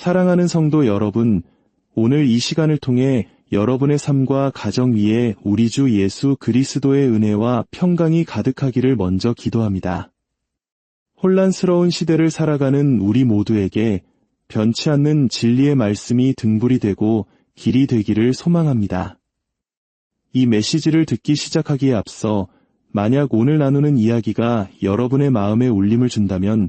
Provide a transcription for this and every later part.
사랑하는 성도 여러분, 오늘 이 시간을 통해 여러분의 삶과 가정 위에 우리 주 예수 그리스도의 은혜와 평강이 가득하기를 먼저 기도합니다. 혼란스러운 시대를 살아가는 우리 모두에게 변치 않는 진리의 말씀이 등불이 되고 길이 되기를 소망합니다. 이 메시지를 듣기 시작하기에 앞서 만약 오늘 나누는 이야기가 여러분의 마음에 울림을 준다면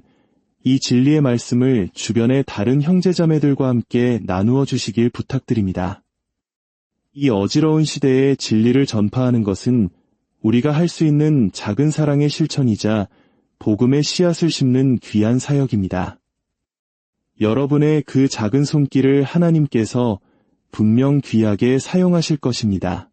이 진리의 말씀을 주변의 다른 형제자매들과 함께 나누어 주시길 부탁드립니다. 이 어지러운 시대에 진리를 전파하는 것은 우리가 할 수 있는 작은 사랑의 실천이자 복음의 씨앗을 심는 귀한 사역입니다. 여러분의 그 작은 손길을 하나님께서 분명 귀하게 사용하실 것입니다.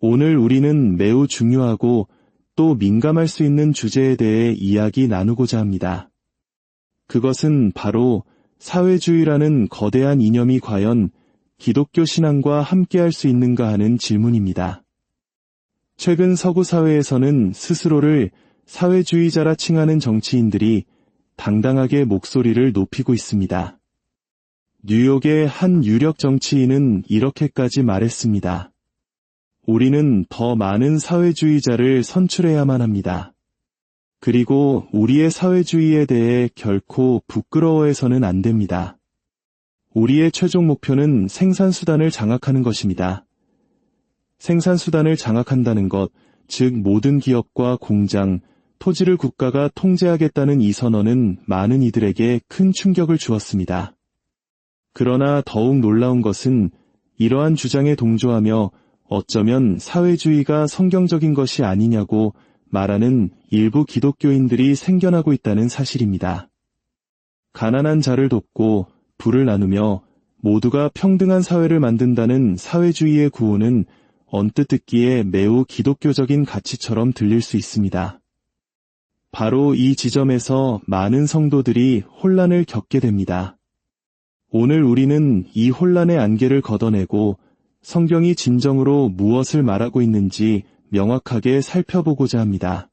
오늘 우리는 매우 중요하고 또 민감할 수 있는 주제에 대해 이야기 나누고자 합니다. 그것은 바로 사회주의라는 거대한 이념이 과연 기독교 신앙과 함께할 수 있는가 하는 질문입니다. 최근 서구 사회에서는 스스로를 사회주의자라 칭하는 정치인들이 당당하게 목소리를 높이고 있습니다. 뉴욕의 한 유력 정치인은 이렇게까지 말했습니다. 우리는 더 많은 사회주의자를 선출해야만 합니다. 그리고 우리의 사회주의에 대해 결코 부끄러워해서는 안 됩니다. 우리의 최종 목표는 생산수단을 장악하는 것입니다. 생산수단을 장악한다는 것, 즉 모든 기업과 공장, 토지를 국가가 통제하겠다는 이 선언은 많은 이들에게 큰 충격을 주었습니다. 그러나 더욱 놀라운 것은 이러한 주장에 동조하며 어쩌면 사회주의가 성경적인 것이 아니냐고 말하는 일부 기독교인들이 생겨나고 있다는 사실입니다. 가난한 자를 돕고 부를 나누며 모두가 평등한 사회를 만든다는 사회주의의 구호는 언뜻 듣기에 매우 기독교적인 가치처럼 들릴 수 있습니다. 바로 이 지점에서 많은 성도들이 혼란을 겪게 됩니다. 오늘 우리는 이 혼란의 안개를 걷어내고 성경이 진정으로 무엇을 말하고 있는지 명확하게 살펴보고자 합니다.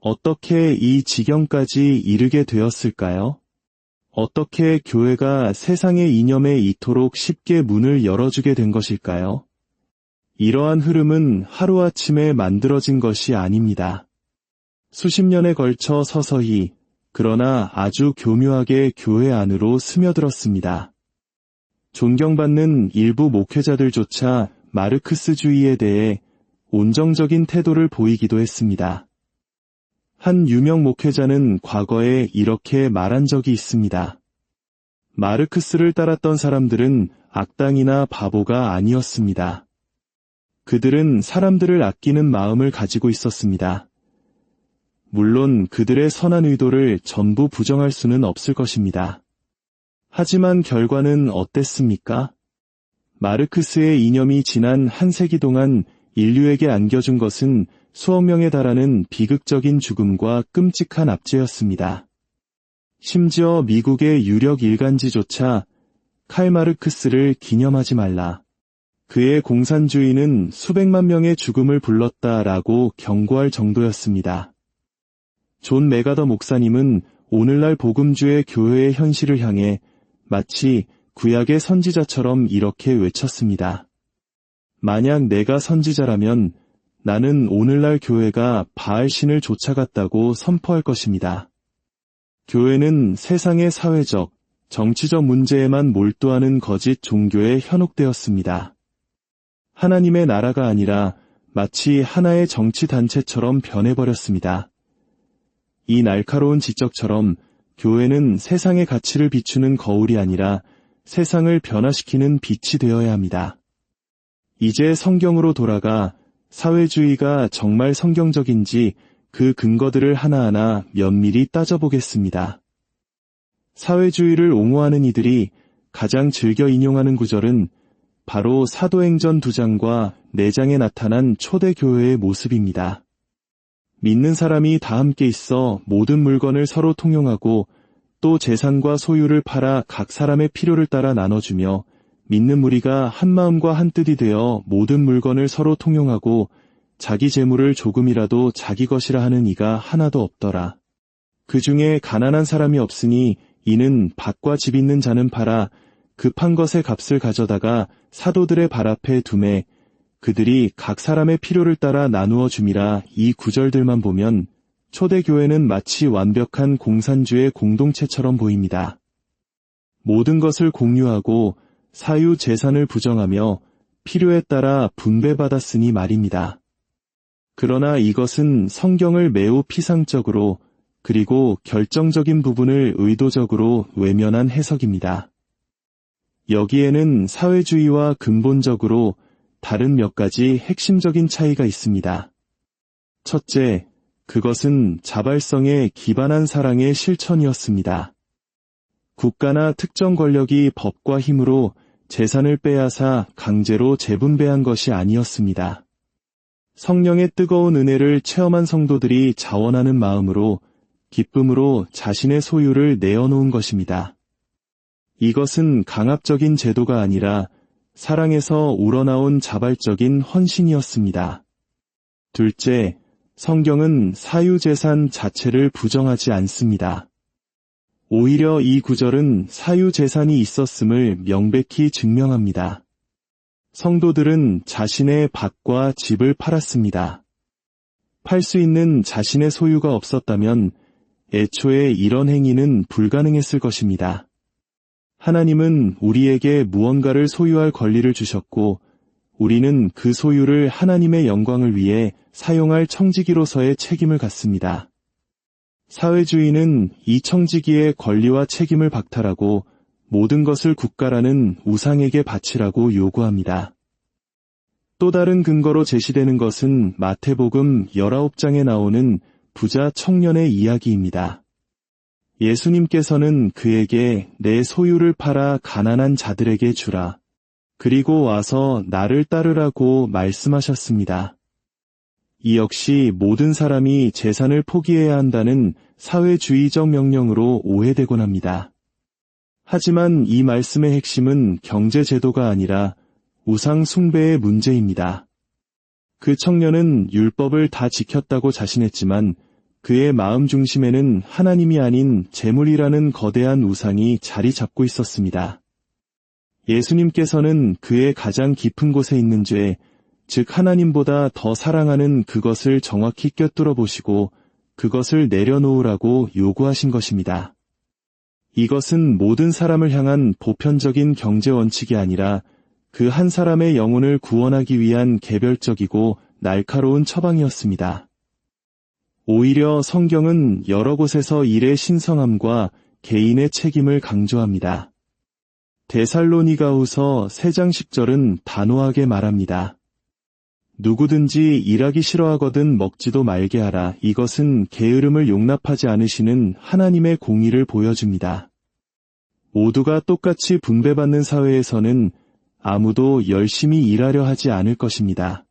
어떻게 이 지경까지 이르게 되었을까요? 어떻게 교회가 세상의 이념에 이토록 쉽게 문을 열어주게 된 것일까요? 이러한 흐름은 하루아침에 만들어진 것이 아닙니다. 수십 년에 걸쳐 서서히, 그러나 아주 교묘하게 교회 안으로 스며들었습니다. 존경받는 일부 목회자들조차 마르크스주의에 대해 온정적인 태도를 보이기도 했습니다. 한 유명 목회자는 과거에 이렇게 말한 적이 있습니다. 마르크스를 따랐던 사람들은 악당이나 바보가 아니었습니다. 그들은 사람들을 아끼는 마음을 가지고 있었습니다. 물론 그들의 선한 의도를 전부 부정할 수는 없을 것입니다. 하지만 결과는 어땠습니까? 마르크스의 이념이 지난 한 세기 동안 인류에게 안겨준 것은 수억 명에 달하는 비극적인 죽음과 끔찍한 압제였습니다. 심지어 미국의 유력 일간지조차 칼 마르크스를 기념하지 말라. 그의 공산주의는 수백만 명의 죽음을 불렀다라고 경고할 정도였습니다. 존 메가더 목사님은 오늘날 복음주의 교회의 현실을 향해 마치 구약의 선지자처럼 이렇게 외쳤습니다. 만약 내가 선지자라면 나는 오늘날 교회가 바알신을 쫓아갔다고 선포할 것입니다. 교회는 세상의 사회적, 정치적 문제에만 몰두하는 거짓 종교에 현혹되었습니다. 하나님의 나라가 아니라 마치 하나의 정치단체처럼 변해버렸습니다. 이 날카로운 지적처럼 교회는 세상의 가치를 비추는 거울이 아니라 세상을 변화시키는 빛이 되어야 합니다. 이제 성경으로 돌아가 사회주의가 정말 성경적인지 그 근거들을 하나하나 면밀히 따져보겠습니다. 사회주의를 옹호하는 이들이 가장 즐겨 인용하는 구절은 바로 사도행전 2장과 4장에 나타난 초대교회의 모습입니다. 믿는 사람이 다 함께 있어 모든 물건을 서로 통용하고 또 재산과 소유를 팔아 각 사람의 필요를 따라 나눠주며 믿는 무리가 한 마음과 한 뜻이 되어 모든 물건을 서로 통용하고 자기 재물을 조금이라도 자기 것이라 하는 이가 하나도 없더라. 그 중에 가난한 사람이 없으니 이는 밭과 집 있는 자는 팔아 급한 것의 값을 가져다가 사도들의 발 앞에 두매 그들이 각 사람의 필요를 따라 나누어 줌이라. 이 구절들만 보면 초대교회는 마치 완벽한 공산주의 공동체처럼 보입니다. 모든 것을 공유하고 사유 재산을 부정하며 필요에 따라 분배받았으니 말입니다. 그러나 이것은 성경을 매우 피상적으로 그리고 결정적인 부분을 의도적으로 외면한 해석입니다. 여기에는 사회주의와 근본적으로 다른 몇 가지 핵심적인 차이가 있습니다. 첫째, 그것은 자발성에 기반한 사랑의 실천이었습니다. 국가나 특정 권력이 법과 힘으로 재산을 빼앗아 강제로 재분배한 것이 아니었습니다. 성령의 뜨거운 은혜를 체험한 성도들이 자원하는 마음으로 기쁨으로 자신의 소유를 내어놓은 것입니다. 이것은 강압적인 제도가 아니라 사랑에서 우러나온 자발적인 헌신이었습니다. 둘째, 성경은 사유재산 자체를 부정하지 않습니다. 오히려 이 구절은 사유재산이 있었음을 명백히 증명합니다. 성도들은 자신의 밭과 집을 팔았습니다. 팔 수 있는 자신의 소유가 없었다면 애초에 이런 행위는 불가능했을 것입니다. 하나님은 우리에게 무언가를 소유할 권리를 주셨고 우리는 그 소유를 하나님의 영광을 위해 사용할 청지기로서의 책임을 갖습니다. 사회주의는 이 청지기의 권리와 책임을 박탈하고 모든 것을 국가라는 우상에게 바치라고 요구합니다. 또 다른 근거로 제시되는 것은 마태복음 19장에 나오는 부자 청년의 이야기입니다. 예수님께서는 그에게 내 소유를 팔아 가난한 자들에게 주라. 그리고 와서 나를 따르라고 말씀하셨습니다. 이 역시 모든 사람이 재산을 포기해야 한다는 사회주의적 명령으로 오해되곤 합니다. 하지만 이 말씀의 핵심은 경제제도가 아니라 우상 숭배의 문제입니다. 그 청년은 율법을 다 지켰다고 자신했지만 그의 마음 중심에는 하나님이 아닌 재물이라는 거대한 우상이 자리 잡고 있었습니다. 예수님께서는 그의 가장 깊은 곳에 있는 죄, 즉 하나님보다 더 사랑하는 그것을 정확히 꿰뚫어 보시고 그것을 내려놓으라고 요구하신 것입니다. 이것은 모든 사람을 향한 보편적인 경제 원칙이 아니라 그 한 사람의 영혼을 구원하기 위한 개별적이고 날카로운 처방이었습니다. 오히려 성경은 여러 곳에서 일의 신성함과 개인의 책임을 강조합니다. 데살로니가후서 3장 10절은 단호하게 말합니다. 누구든지 일하기 싫어하거든 먹지도 말게 하라. 이것은 게으름을 용납하지 않으시는 하나님의 공의를 보여줍니다. 모두가 똑같이 분배받는 사회에서는 아무도 열심히 일하려 하지 않을 것입니다.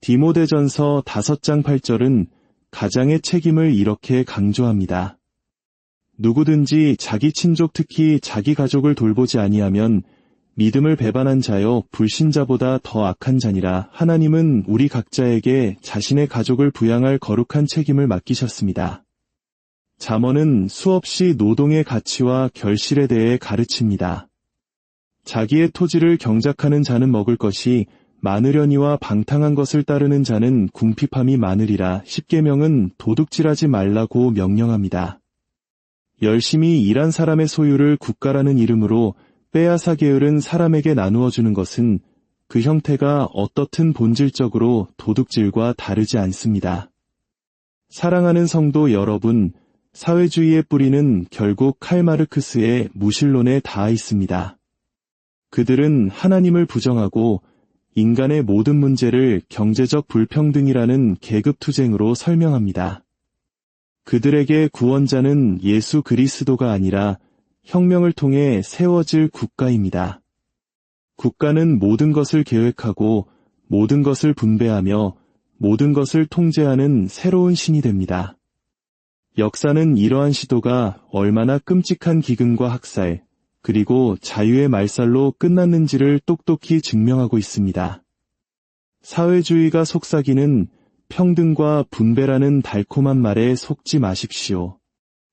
디모데전서 5장 8절은 가장의 책임을 이렇게 강조합니다. 누구든지 자기 친족 특히 자기 가족을 돌보지 아니하면 믿음을 배반한 자여 불신자보다 더 악한 자니라. 하나님은 우리 각자에게 자신의 가족을 부양할 거룩한 책임을 맡기셨습니다. 잠언은 수없이 노동의 가치와 결실에 대해 가르칩니다. 자기의 토지를 경작하는 자는 먹을 것이 많으려니와 방탕한 것을 따르는 자는 궁핍함이 많으리라. 십계명은 도둑질하지 말라고 명령합니다. 열심히 일한 사람의 소유를 국가라는 이름으로 빼앗아 게으른 사람에게 나누어 주는 것은 그 형태가 어떻든 본질적으로 도둑질과 다르지 않습니다. 사랑하는 성도 여러분, 사회주의의 뿌리는 결국 칼 마르크스의 무신론에 닿아 있습니다. 그들은 하나님을 부정하고 인간의 모든 문제를 경제적 불평등이라는 계급투쟁으로 설명합니다. 그들에게 구원자는 예수 그리스도가 아니라 혁명을 통해 세워질 국가입니다. 국가는 모든 것을 계획하고 모든 것을 분배하며 모든 것을 통제하는 새로운 신이 됩니다. 역사는 이러한 시도가 얼마나 끔찍한 기근과 학살, 그리고 자유의 말살로 끝났는지를 똑똑히 증명하고 있습니다. 사회주의가 속삭이는 평등과 분배라는 달콤한 말에 속지 마십시오.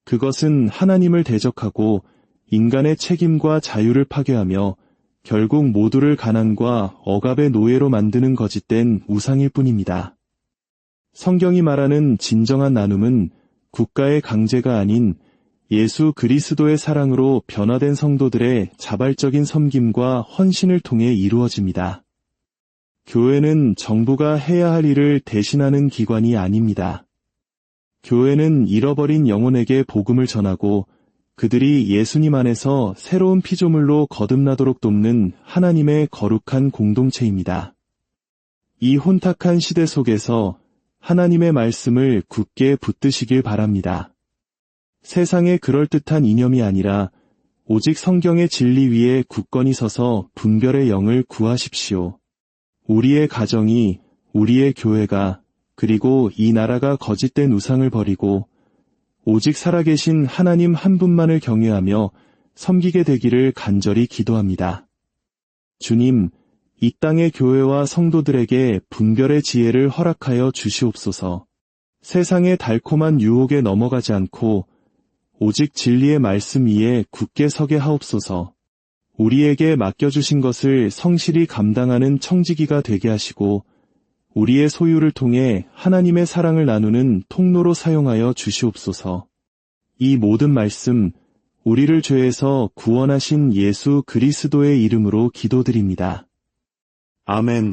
그것은 하나님을 대적하고 인간의 책임과 자유를 파괴하며 결국 모두를 가난과 억압의 노예로 만드는 거짓된 우상일 뿐입니다. 성경이 말하는 진정한 나눔은 국가의 강제가 아닌 예수 그리스도의 사랑으로 변화된 성도들의 자발적인 섬김과 헌신을 통해 이루어집니다. 교회는 정부가 해야 할 일을 대신하는 기관이 아닙니다. 교회는 잃어버린 영혼에게 복음을 전하고 그들이 예수님 안에서 새로운 피조물로 거듭나도록 돕는 하나님의 거룩한 공동체입니다. 이 혼탁한 시대 속에서 하나님의 말씀을 굳게 붙드시길 바랍니다. 세상의 그럴듯한 이념이 아니라 오직 성경의 진리 위에 굳건히 서서 분별의 영을 구하십시오. 우리의 가정이, 우리의 교회가, 그리고 이 나라가 거짓된 우상을 버리고 오직 살아계신 하나님 한 분만을 경외하며 섬기게 되기를 간절히 기도합니다. 주님, 이 땅의 교회와 성도들에게 분별의 지혜를 허락하여 주시옵소서. 세상의 달콤한 유혹에 넘어가지 않고 오직 진리의 말씀 위에 굳게 서게 하옵소서. 우리에게 맡겨주신 것을 성실히 감당하는 청지기가 되게 하시고 우리의 소유를 통해 하나님의 사랑을 나누는 통로로 사용하여 주시옵소서. 이 모든 말씀, 우리를 죄에서 구원하신 예수 그리스도의 이름으로 기도드립니다. 아멘.